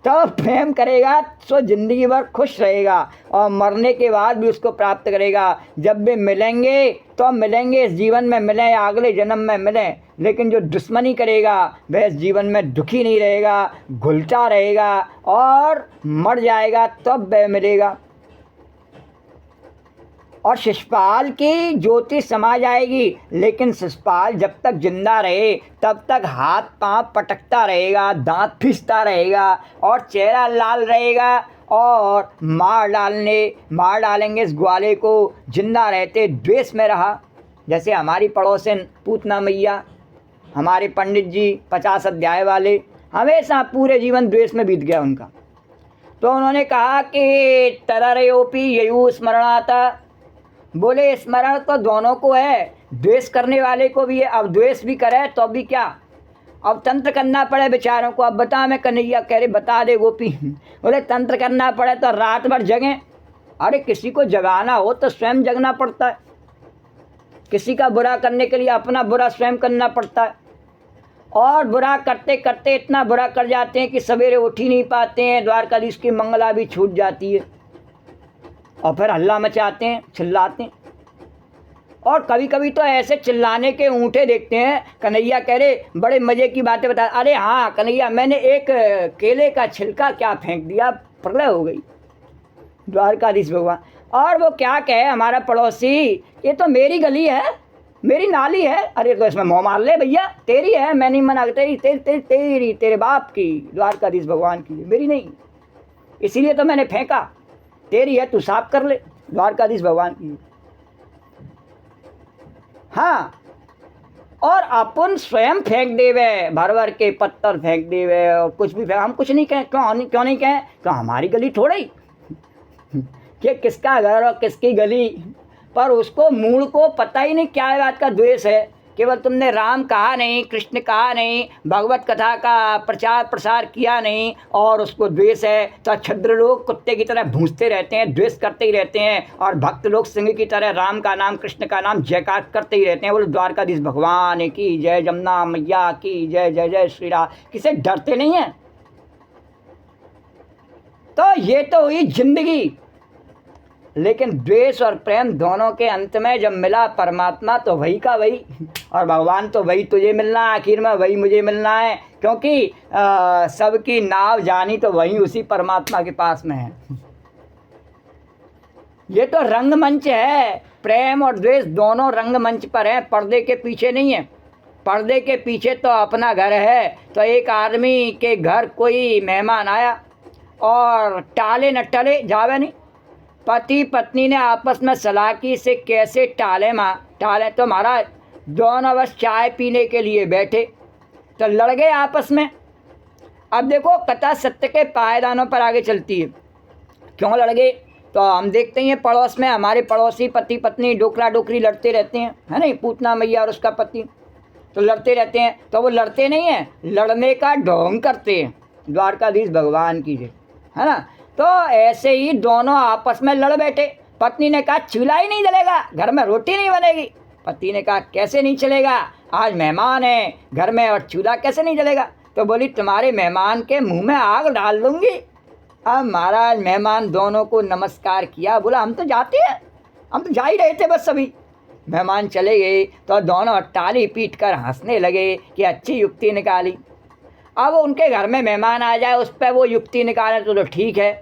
तो प्रेम करेगा तो ज़िंदगी भर खुश रहेगा और मरने के बाद भी उसको प्राप्त करेगा। जब भी मिलेंगे तो मिलेंगे, इस जीवन में मिलें या अगले जन्म में मिलें, लेकिन जो दुश्मनी करेगा वह इस जीवन में दुखी नहीं रहेगा, घुलता रहेगा और मर जाएगा तब वह मिलेगा। और शिशुपाल की ज्योति समा जाएगी, लेकिन शिशुपाल जब तक जिंदा रहे तब तक हाथ पांव पटकता रहेगा, दांत फिसता रहेगा और चेहरा लाल रहेगा, और मार डालेंगे इस ग्वाले को। जिंदा रहते द्वेष में रहा, जैसे हमारी पड़ोसन पूतना मैया, हमारे पंडित जी 50 अध्याय वाले, हमेशा पूरे जीवन द्वेष में बीत गया उनका। तो उन्होंने कहा कि तररयोपी ययु स्मरणाता। बोले स्मरण तो दोनों को है, द्वेष करने वाले को भी है। अब द्वेष भी करे तो भी क्या, अब तंत्र करना पड़े बेचारों को। अब बता, मैं कन्हैया कह रहे बता दे गोपी। बोले तंत्र करना पड़े तो रात भर जगें। अरे किसी को जगाना हो तो स्वयं जगना पड़ता है, किसी का बुरा करने के लिए अपना बुरा स्वयं करना पड़ता है। और बुरा करते करते इतना बुरा कर जाते हैं कि सवेरे उठ ही नहीं पाते हैं, द्वारकाधीश की मंगला भी छूट जाती है, और फिर हल्ला मचाते हैं, चिल्लाते हैं। और कभी कभी तो ऐसे चिल्लाने के ऊँटे देखते हैं। कन्हैया कह रहे बड़े मज़े की बातें बता, अरे हाँ कन्हैया मैंने एक केले का छिलका क्या फेंक दिया, प्रलय हो गई। द्वारकाधीश भगवान। और वो क्या कहे हमारा पड़ोसी, ये तो मेरी गली है, मेरी नाली है। अरे तो इसमें मुँह मार ले भैया, तेरी है, मैं नहीं मना, तेरी तेरी तेरी तेरी तेरे बाप की, द्वारकाधीश भगवान की, मेरी नहीं, इसीलिए तो मैंने फेंका, तेरी है, तू साफ कर ले, द्वारकाधीश भगवान की। हाँ, और अपन स्वयं फेंक देवे, भर भर के पत्थर फेंक देवे और कुछ भी फेंक, हम कुछ नहीं कहें, क्यों नहीं कहें, क्यों हमारी गली थोड़ा ही कि किसका घर और किसकी गली। पर उसको मूल को पता ही नहीं क्या बात का द्वेष है। केवल तुमने राम कहा नहीं, कृष्ण कहा नहीं, भगवत कथा का प्रचार प्रसार किया नहीं, और उसको द्वेष है। तो क्षुद्र लोग कुत्ते की तरह भूंजते रहते हैं, द्वेष करते ही रहते हैं, और भक्त लोग सिंह की तरह राम का नाम कृष्ण का नाम जयकार करते ही रहते हैं। बोलो द्वारकाधीश भगवान की जय, जमुना मैया की जय, जय जय श्री राम। किसे डरते नहीं है। तो ये तो हुई जिंदगी, लेकिन द्वेष और प्रेम दोनों के अंत में जब मिला परमात्मा, तो वही का वही, और भगवान तो वही तुझे मिलना है, आखिर में वही मुझे मिलना है, क्योंकि सबकी नाव जानी तो वही उसी परमात्मा के पास में है। ये तो रंगमंच है, प्रेम और द्वेष दोनों रंगमंच पर हैं, पर्दे के पीछे नहीं है। पर्दे के पीछे तो अपना घर है। तो एक आदमी के घर कोई मेहमान आया और टाले न टले जावे नहीं, पति पत्नी ने आपस में सलाह की से कैसे टाले तो महाराज दोनों बस चाय पीने के लिए बैठे तो लड़ गए आपस में। अब देखो कथा सत्य के पायदानों पर आगे चलती है। क्यों लड़ गए, तो हम देखते हैं पड़ोस में हमारे पड़ोसी पति पत्नी डोकरा डोकरी लड़ते रहते हैं, है नहीं, पूतना मैया और उसका पति, तो लड़ते रहते हैं। तो वो लड़ते नहीं हैं, लड़ने का ढोंग करते हैं, द्वारकाधीश भगवान की जय, है ना। तो ऐसे ही दोनों आपस में लड़ बैठे। पत्नी ने कहा चूल्हा ही नहीं जलेगा, घर में रोटी नहीं बनेगी। पति ने कहा कैसे नहीं चलेगा, आज मेहमान है घर में और चूल्हा कैसे नहीं जलेगा। तो बोली तुम्हारे मेहमान के मुंह में आग डाल दूंगी। अब महाराज मेहमान दोनों को नमस्कार किया, बोला हम तो जाते हैं, हम तो जा ही रहे थे बस अभी। मेहमान चले गए तो दोनों टाली पीट कर हंसने लगे कि अच्छी युक्ति निकाली। अब उनके घर में मेहमान आ जाए उस पर वो युक्ति निकाले तो ठीक है।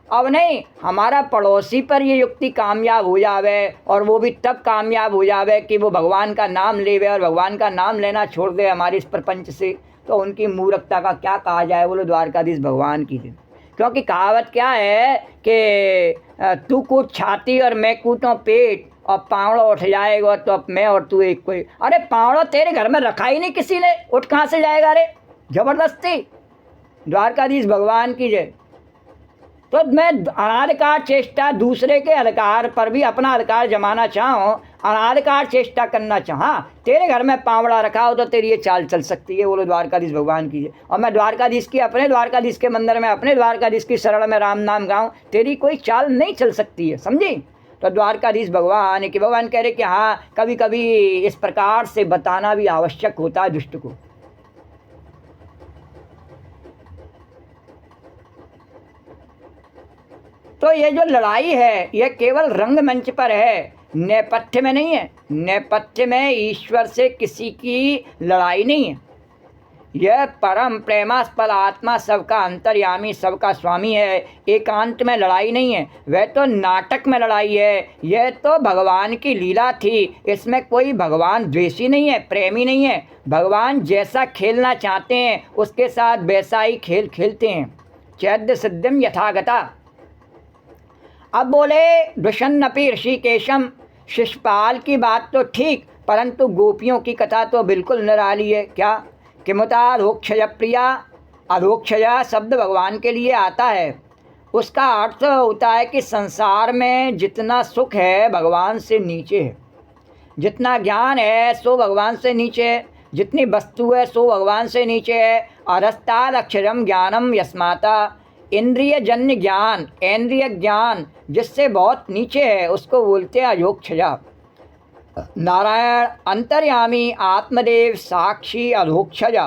अब नहीं, हमारा पड़ोसी पर ये युक्ति कामयाब हो जावे, और वो भी तब कामयाब हो जावे कि वो भगवान का नाम लेवे और भगवान का नाम लेना छोड़ दे हमारे इस प्रपंच से, तो उनकी मूर्खता का क्या कहा जाए। बोलो द्वारकाधीश भगवान की जय। क्योंकि कहावत क्या है कि तू कूट छाती और मैं कूटूं पेट, और पावड़ा उठ जाएगा तो अब मैं और तू एक कोई। अरे पावड़ा तेरे घर में रखा ही नहीं किसी ने, उठ कहाँ से जाएगा रे, जबरदस्ती। द्वारकाधीश भगवान की जय। तो मैं अनाधिकार चेष्टा दूसरे के अधिकार पर भी अपना अधिकार जमाना चाहूँ, अनाधिकार चेष्टा करना चाहा, तेरे घर में पावड़ा रखा हो तो तेरी ये चाल चल सकती है। बोलो द्वारकाधीश भगवान की जय। और मैं द्वारकाधीश की अपने द्वारकाधीश के मंदिर में अपने द्वारकाधीश की शरण में राम नाम गाऊँ, तेरी कोई चाल नहीं चल सकती है, समझी। तो द्वारकाधीश भगवान की भगवान कह रहे कि हाँ कभी कभी इस प्रकार से बताना भी आवश्यक होता है दुष्ट को। तो ये जो लड़ाई है ये केवल रंगमंच पर है, नेपथ्य में नहीं है। नेपथ्य में ईश्वर से किसी की लड़ाई नहीं है। यह परम प्रेमास्पद आत्मा सबका अंतर्यामी सबका स्वामी है, एकांत में लड़ाई नहीं है। वह तो नाटक में लड़ाई है, यह तो भगवान की लीला थी। इसमें कोई भगवान द्वेषी नहीं है, प्रेमी नहीं है। भगवान जैसा खेलना चाहते हैं उसके साथ वैसा ही खेल खेलते हैं। चैद्य सिद्धिम यथागता। अब बोले दुष्यन्नपि ऋषिकेशम, शिशुपाल की बात तो ठीक, परंतु गोपियों की कथा तो बिल्कुल निराली है। क्या किमुता अधोक्षय प्रिया, अधोक्षया शब्द भगवान के लिए आता है, उसका अर्थ होता है कि संसार में जितना सुख है भगवान से नीचे है, जितना ज्ञान है सो भगवान से नीचे है, जितनी वस्तु है सो भगवान से नीचे है। अरस्ताद अक्षरम ज्ञानम यस्माता, इंद्रिय जन्य ज्ञान, इंद्रिय ज्ञान जिससे बहुत नीचे है उसको बोलते हैं अधोक्षजा। नारायण अंतर्यामी आत्मदेव साक्षी अधोक्षजा।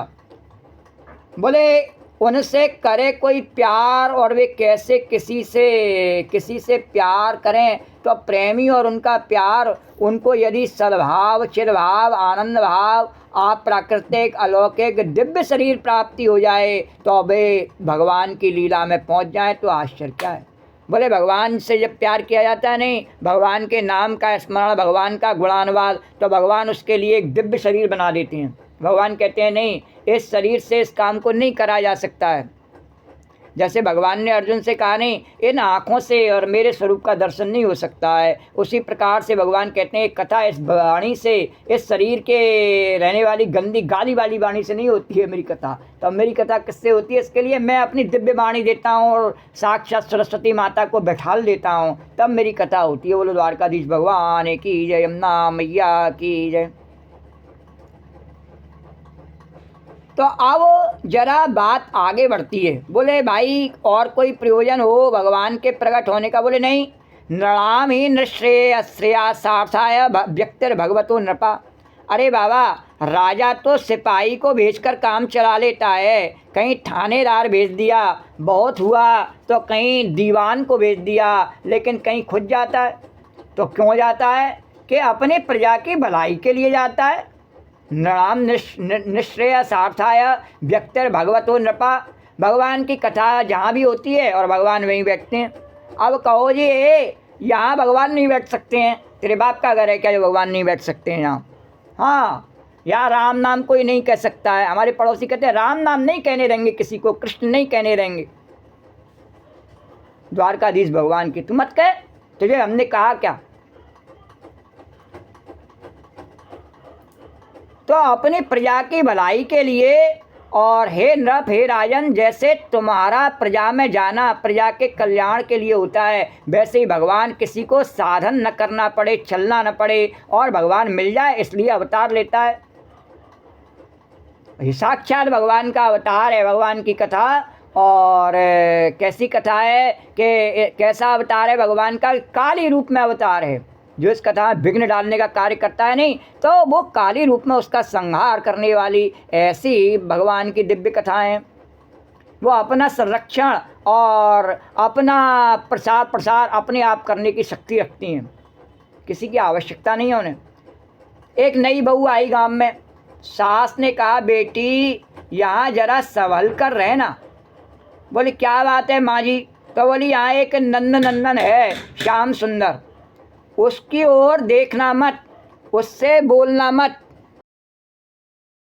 बोले उनसे करे कोई प्यार और वे कैसे किसी से प्यार करें, तो प्रेमी और उनका प्यार, उनको यदि सद्भाव चिरभाव आनंद भाव अप्राकृतिक अलौकिक दिव्य शरीर प्राप्ति हो जाए तो वे भगवान की लीला में पहुंच जाए तो आश्चर्य क्या है। बोले भगवान से जब प्यार किया जाता है, नहीं, भगवान के नाम का स्मरण, भगवान का गुणानुवाद, तो भगवान उसके लिए एक दिव्य शरीर बना देते हैं। भगवान कहते हैं नहीं, इस शरीर से इस काम को नहीं करा जा सकता है। जैसे भगवान ने अर्जुन से कहा नहीं, इन आँखों से और मेरे स्वरूप का दर्शन नहीं हो सकता है, उसी प्रकार से भगवान कहते हैं एक कथा इस वाणी से, इस शरीर के रहने वाली गंदी गाली वाली वाणी से नहीं होती है मेरी कथा। तो अब मेरी कथा किससे होती है? इसके लिए मैं अपनी दिव्य वाणी देता हूँ और साक्षात सरस्वती माता को बैठाल देता हूँ, तब मेरी कथा होती है। बोलो द्वारकाधीश भगवान की जय, यमुना मैया की जय। तो अब जरा बात आगे बढ़ती है। बोले भाई और कोई प्रयोजन हो भगवान के प्रकट होने का? बोले नहीं, नृणाम ही नृश्रेय श्रेया सार्थाय व्यक्तिर भगवतो नृपा। अरे बाबा, राजा तो सिपाही को भेजकर काम चला लेता है, कहीं थानेदार भेज दिया, बहुत हुआ तो कहीं दीवान को भेज दिया, लेकिन कहीं खुद जाता है। तो क्यों जाता है? कि अपने प्रजा की भलाई के लिए जाता है। नृणाम निश्रेय सार्थाय व्यक्तिर भगवतो नृपा। भगवान की कथा जहाँ भी होती है और भगवान वहीं बैठते हैं। अब कहो जी यहाँ भगवान नहीं बैठ सकते हैं? तेरे बाप का घर है क्या जो भगवान नहीं बैठ सकते हैं यहाँ? हाँ, यहाँ राम नाम कोई नहीं कह सकता है। हमारे पड़ोसी कहते हैं राम नाम नहीं कहने देंगे किसी को, कृष्ण नहीं कहने देंगे। द्वारकाधीश भगवान की तू मत कह, तुझे हमने कहा क्या? तो अपनी प्रजा की भलाई के लिए, और हे नृप हे राजन, जैसे तुम्हारा प्रजा में जाना प्रजा के कल्याण के लिए होता है, वैसे ही भगवान किसी को साधन न करना पड़े, चलना न पड़े, और भगवान मिल जाए इसलिए अवतार लेता है। साक्षात भगवान का अवतार है भगवान की कथा। और कैसी कथा है कि कैसा अवतार है भगवान का? काली रूप में अवतार है। जो इस कथा में विघ्न डालने का कार्य करता है नहीं, तो वो काली रूप में उसका संहार करने वाली ऐसी भगवान की दिव्य कथाएं। वो अपना संरक्षण और अपना प्रसार अपने आप करने की शक्ति रखती हैं, किसी की आवश्यकता नहीं है उन्हें। एक नई बहू आई गांव में, सास ने कहा बेटी यहाँ जरा संभल कर रहना। बोली क्या बात है माँ जी? तो बोली यहाँ एक नंदन है श्याम सुंदर, उसकी ओर देखना मत, उससे बोलना मत,